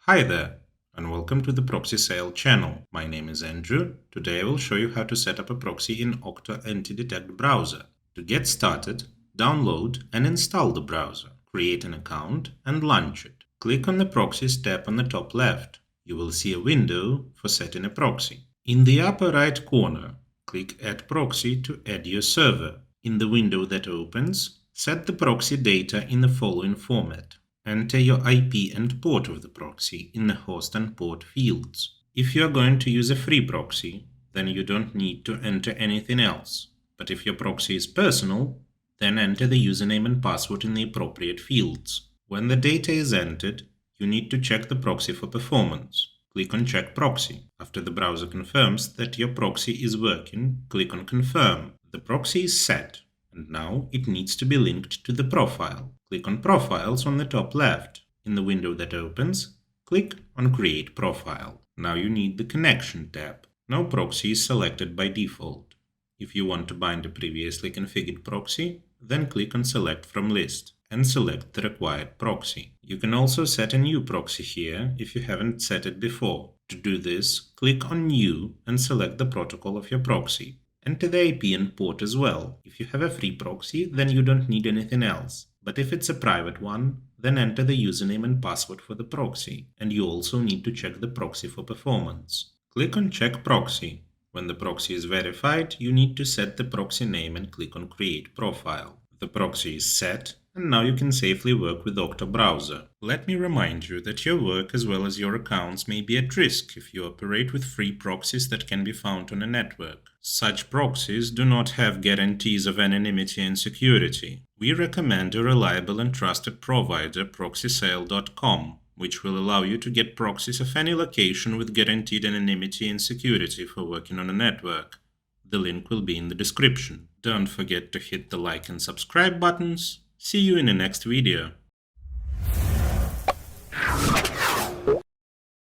Hi there, and welcome to the Proxy Sale channel. My name is Andrew. Today I will show you how to set up a proxy in Octo Anti-Detect browser. To get started, download and install the browser. Create an account and launch it. Click on the Proxies tab on the top left. You will see a window for setting a proxy. In the upper right corner, click Add Proxy to add your server. In the window that opens, set the proxy data in the following format. Enter your IP and port of the proxy in the host and port fields. If you are going to use a free proxy, then you don't need to enter anything else. But if your proxy is personal, then enter the username and password in the appropriate fields. When the data is entered, you need to check the proxy for performance. Click on Check Proxy. After the browser confirms that your proxy is working, click on Confirm. The proxy is set, and now it needs to be linked to the profile. Click on Profiles on the top left. In the window that opens, click on Create Profile. Now you need the Connection tab. No proxy is selected by default. If you want to bind a previously configured proxy, then click on Select from List and select the required proxy. You can also set a new proxy here if you haven't set it before. To do this, click on New and select the protocol of your proxy. Enter the IP and port as well. If you have a free proxy, then you don't need anything else. But if it's a private one, then enter the username and password for the proxy, and you also need to check the proxy for performance. Click on Check Proxy. When the proxy is verified, you need to set the proxy name and click on Create Profile. The proxy is set, and now you can safely work with Octobrowser. Let me remind you that your work as well as your accounts may be at risk if you operate with free proxies that can be found on a network. Such proxies do not have guarantees of anonymity and security. We recommend a reliable and trusted provider, proxysale.com, which will allow you to get proxies of any location with guaranteed anonymity and security for working on a network. The link will be in the description. Don't forget to hit the like and subscribe buttons. See you in the next video.